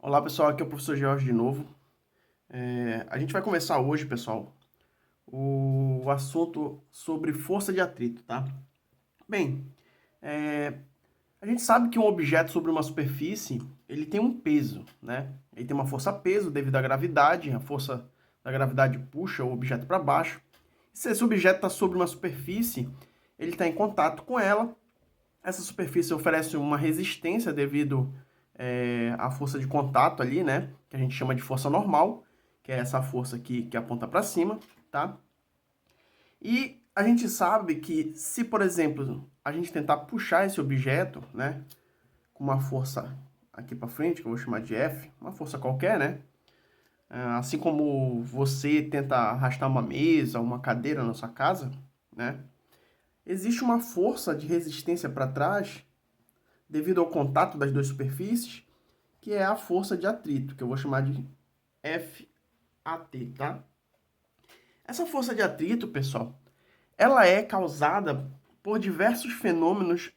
Olá pessoal, aqui é o professor George de novo. A gente vai começar hoje, pessoal, o assunto sobre força de atrito, tá? Bem, é, a gente sabe que um objeto sobre uma superfície, ele tem um peso, né? Ele tem uma força-peso devido à gravidade, a força da gravidade puxa o objeto para baixo. Se esse objeto está sobre uma superfície, ele está em contato com ela. Essa superfície oferece uma resistência devido à força de contato ali, né? Que a gente chama de força normal, que é essa força que aponta para cima, tá? E a gente sabe que se, por exemplo, a gente tentar puxar esse objeto, né? Com uma força aqui para frente, que eu vou chamar de F, uma força qualquer, né? Assim como você tenta arrastar uma mesa, uma cadeira na sua casa, né? Existe uma força de resistência para trás devido ao contato das duas superfícies, que é a força de atrito, que eu vou chamar de FAT, tá? Essa força de atrito, pessoal, ela é causada por diversos fenômenos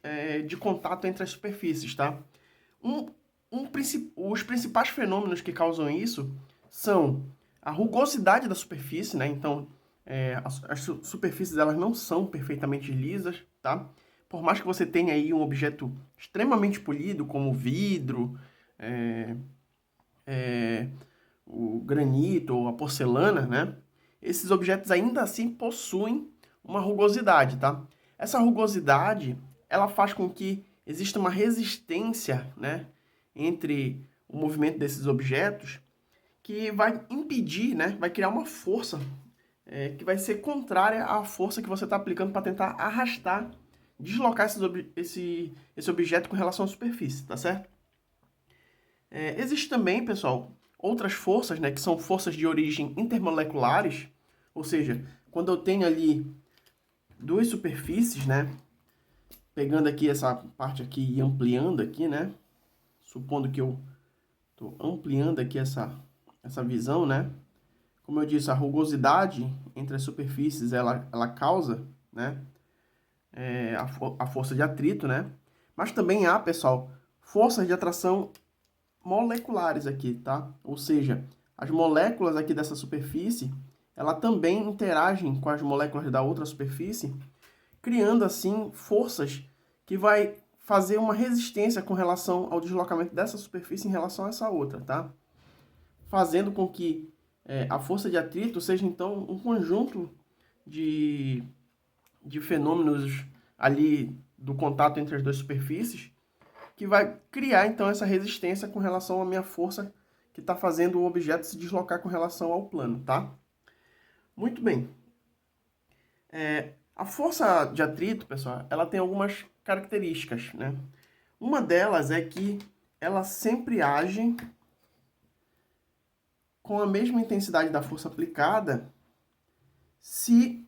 de contato entre as superfícies, tá? Um, os principais fenômenos que causam isso são a rugosidade da superfície, né? Então, as superfícies elas não são perfeitamente lisas, tá? Por mais que você tenha aí um objeto extremamente polido, como vidro, é, é, o granito ou a porcelana, né? Esses objetos ainda assim possuem uma rugosidade, tá? Essa rugosidade, ela faz com que exista uma resistência, né, entre o movimento desses objetos que vai impedir, né, vai criar uma força que vai ser contrária à força que você está aplicando para tentar arrastar, deslocar esse objeto com relação à superfície, tá certo? Existe também, pessoal, outras forças, né, que são forças de origem intermoleculares, ou seja, quando eu tenho ali duas superfícies, né, pegando aqui essa parte aqui e ampliando aqui, né, supondo que eu estou ampliando aqui essa visão, né, como eu disse, a rugosidade entre as superfícies, ela causa, né, a força de atrito, né, mas também há, pessoal, forças de atração moleculares aqui, tá? Ou seja, as moléculas aqui dessa superfície, ela também interagem com as moléculas da outra superfície, criando assim forças que vai fazer uma resistência com relação ao deslocamento dessa superfície em relação a essa outra, tá? Fazendo com que a força de atrito seja então um conjunto de, de fenômenos ali do contato entre as duas superfícies que vai criar então essa resistência com relação à minha força que está fazendo o objeto se deslocar com relação ao plano, tá? Muito bem. A força de atrito, pessoal, ela tem algumas características, né? Uma delas é que ela sempre age com a mesma intensidade da força aplicada se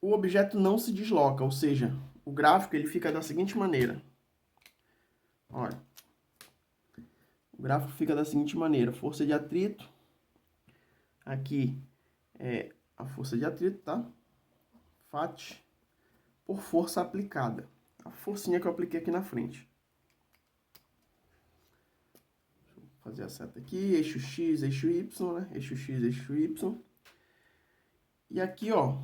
o objeto não se desloca, ou seja, o gráfico ele fica da seguinte maneira. Olha, o gráfico fica da seguinte maneira: força de atrito, aqui é a força de atrito, tá? FAT por força aplicada. A forcinha que eu apliquei aqui na frente. Deixa eu fazer a seta aqui, eixo X, eixo Y, né? Eixo X, eixo Y. E aqui, ó,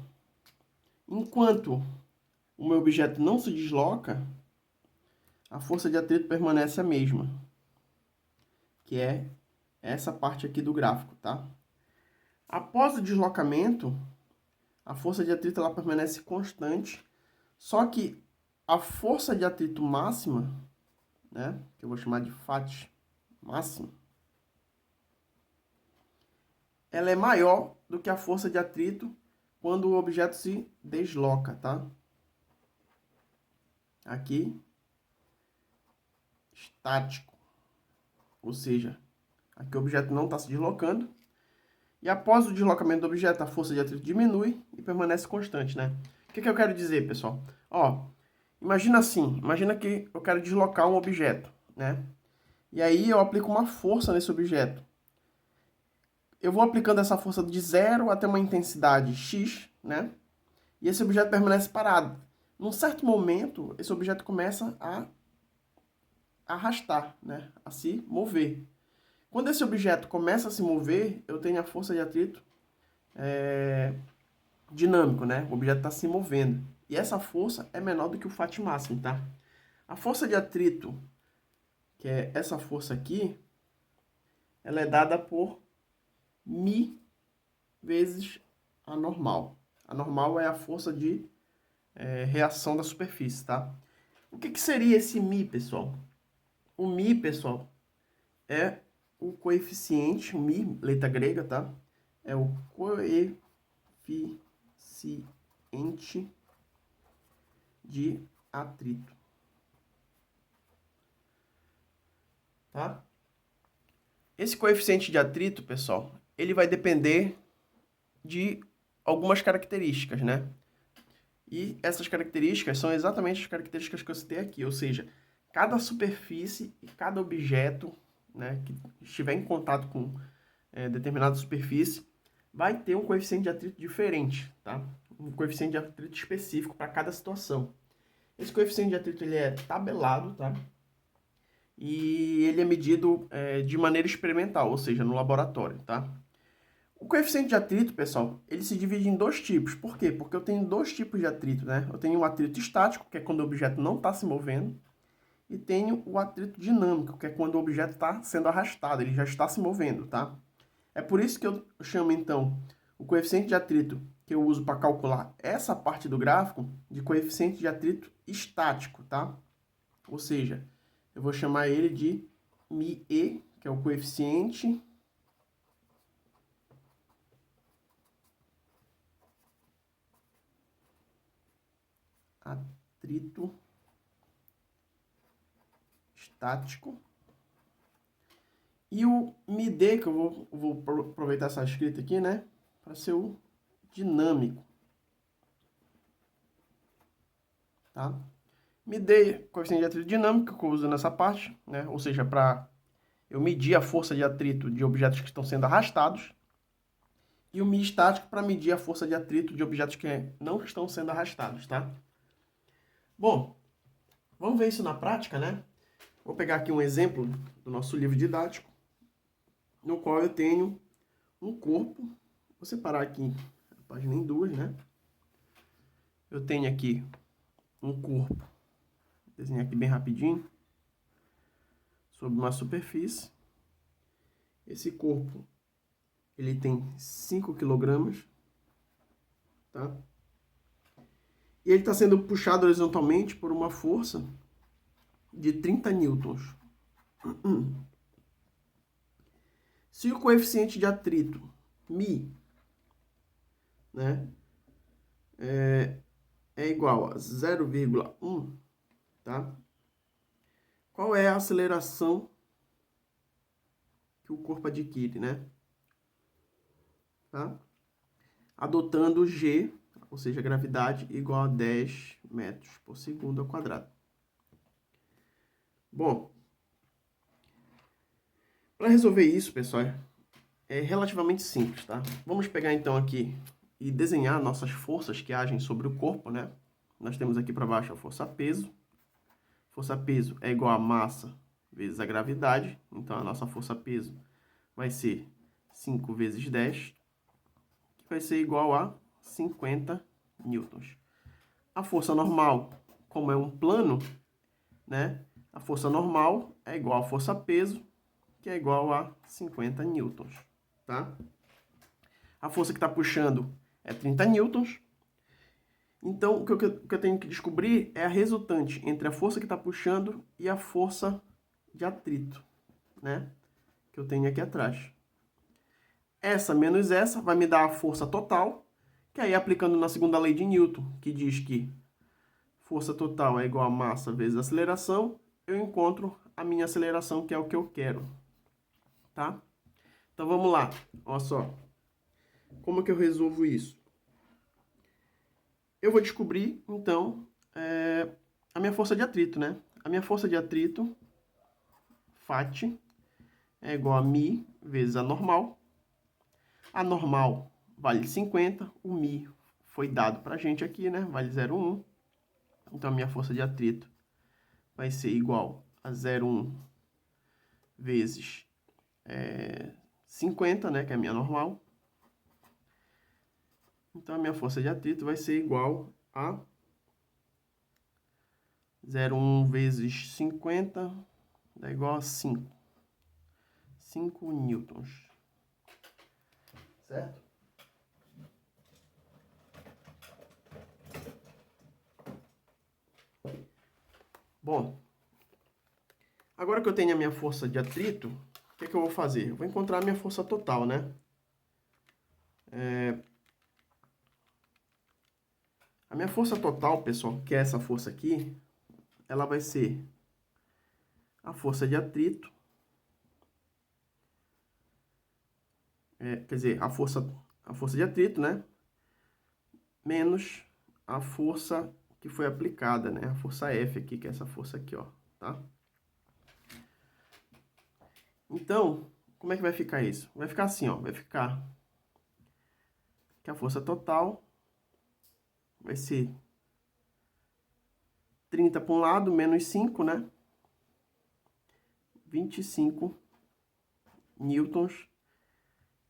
enquanto o meu objeto não se desloca, a força de atrito permanece a mesma, que é essa parte aqui do gráfico, tá? Após o deslocamento, a força de atrito ela permanece constante, só que a força de atrito máxima, né, que eu vou chamar de FAT máxima, ela é maior do que a força de atrito quando o objeto se desloca, tá? Aqui, estático, ou seja, aqui o objeto não está se deslocando. E após o deslocamento do objeto, a força de atrito diminui e permanece constante, né? O que eu quero dizer, pessoal? Ó, imagina assim, imagina que eu quero deslocar um objeto, né? E aí eu aplico uma força nesse objeto. Eu vou aplicando essa força de 0 até uma intensidade X, né? E esse objeto permanece parado. Num certo momento, esse objeto começa a arrastar, né? A se mover. Quando esse objeto começa a se mover, eu tenho a força de atrito dinâmico, né? O objeto está se movendo. E essa força é menor do que o Fat máximo, tá? A força de atrito, que é essa força aqui, ela é dada por μ vezes a normal. A normal é a força de reação da superfície, tá? O que seria esse μ, pessoal? O μ, pessoal, é o coeficiente, o μ, letra grega, tá? É o coeficiente de atrito, tá? Esse coeficiente de atrito, pessoal, ele vai depender de algumas características, né? E essas características são exatamente as características que eu citei aqui, ou seja, cada superfície e cada objeto, né, que estiver em contato com determinada superfície vai ter um coeficiente de atrito diferente, tá? Um coeficiente de atrito específico para cada situação. Esse coeficiente de atrito ele é tabelado, tá? E ele é medido de maneira experimental, ou seja, no laboratório, tá? O coeficiente de atrito, pessoal, ele se divide em dois tipos. Por quê? Porque eu tenho dois tipos de atrito, né? Eu tenho um atrito estático, que é quando o objeto não está se movendo, e tenho o atrito dinâmico, que é quando o objeto está sendo arrastado, ele já está se movendo, tá? É por isso que eu chamo, então, o coeficiente de atrito que eu uso para calcular essa parte do gráfico de coeficiente de atrito estático, tá? Ou seja, eu vou chamar ele de μe, que é o coeficiente atrito estático. E o μd, que eu vou aproveitar essa escrita aqui, né? Para ser o dinâmico. Tá? MD, coeficiente de atrito dinâmico, que eu uso nessa parte, né? Ou seja, para eu medir a força de atrito de objetos que estão sendo arrastados. E o Mi estático para medir a força de atrito de objetos que não estão sendo arrastados, tá? Bom, vamos ver isso na prática, né? Vou pegar aqui um exemplo do nosso livro didático, no qual eu tenho um corpo. Vou separar aqui a página em duas, né? Eu tenho aqui um corpo. Vou desenhar aqui bem rapidinho. Sobre uma superfície. Esse corpo, ele tem 5 kg, tá? E ele está sendo puxado horizontalmente por uma força de 30 newtons. Se o coeficiente de atrito, μ, né, é igual a 0,1, tá? Qual é a aceleração que o corpo adquire, né? Tá? Adotando G, ou seja, gravidade, igual a 10 metros por segundo ao quadrado. Bom, para resolver isso, pessoal, é relativamente simples, tá? Vamos pegar então aqui e desenhar nossas forças que agem sobre o corpo, né? Nós temos aqui para baixo a força-peso. Força-peso é igual a massa vezes a gravidade. Então, a nossa força-peso vai ser 5 vezes 10, que vai ser igual a 50 newtons. A força normal, como é um plano, né? A força normal é igual a força-peso, que é igual a 50 newtons, tá? A força que está puxando é 30 newtons. Então, o que eu tenho que descobrir é a resultante entre a força que está puxando e a força de atrito, né? Que eu tenho aqui atrás. Essa menos essa vai me dar a força total, que aí aplicando na segunda lei de Newton, que diz que força total é igual a massa vezes aceleração, eu encontro a minha aceleração, que é o que eu quero, tá? Então, vamos lá. Olha só. Como que eu resolvo isso? Eu vou descobrir, então, a minha força de atrito, né? A minha força de atrito, Fat, é igual a μ vezes a normal. A normal vale 50, o μ foi dado pra gente aqui, né? Vale 0,1. Então, a minha força de atrito vai ser igual a 0,1 vezes 50, né, que é a minha normal. Então, a minha força de atrito vai ser igual a 0,1 vezes 50 dá igual a 5. 5 newtons. Certo? Bom, agora que eu tenho a minha força de atrito, o que eu vou fazer? Eu vou encontrar a minha força total, né? A minha força total, pessoal, que é essa força aqui, ela vai ser a força de atrito, quer dizer, a força de atrito, né? Menos a força que foi aplicada, né? A força F aqui, que é essa força aqui, ó, tá? Então, como é que vai ficar isso? Vai ficar assim, ó, vai ficar que a força total vai ser 30 para um lado, menos 5, né? 25 newtons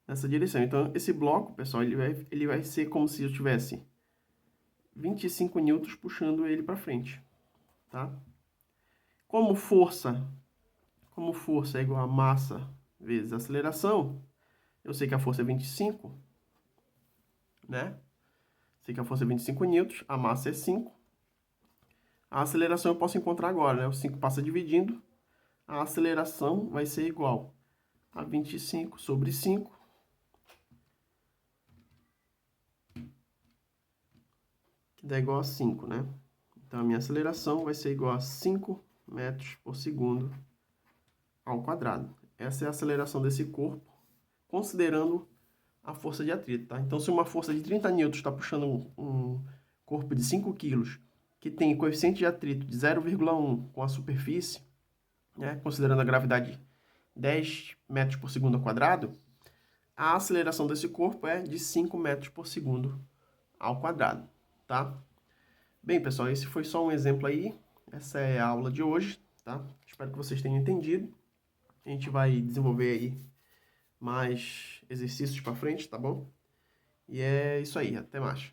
nessa direção. Então, esse bloco, pessoal, ele vai ser como se eu tivesse 25 newtons puxando ele para frente, tá? Como força é igual a massa vezes aceleração, eu sei que a força é 25, né? Sei que a força é 25 newtons, a massa é 5. A aceleração eu posso encontrar agora, né? O 5 passa dividindo, a aceleração vai ser igual a 25 sobre 5, que dá igual a 5, né? Então, a minha aceleração vai ser igual a 5 metros por segundo ao quadrado. Essa é a aceleração desse corpo, considerando a força de atrito, tá? Então, se uma força de 30 newtons está puxando um corpo de 5 kg, que tem coeficiente de atrito de 0,1 com a superfície, né, considerando a gravidade 10 metros por segundo ao quadrado, a aceleração desse corpo é de 5 metros por segundo ao quadrado, tá? Bem, pessoal, esse foi só um exemplo aí. Essa é a aula de hoje, tá? Espero que vocês tenham entendido. A gente vai desenvolver aí mais exercícios para frente, tá bom? E é isso aí, até mais.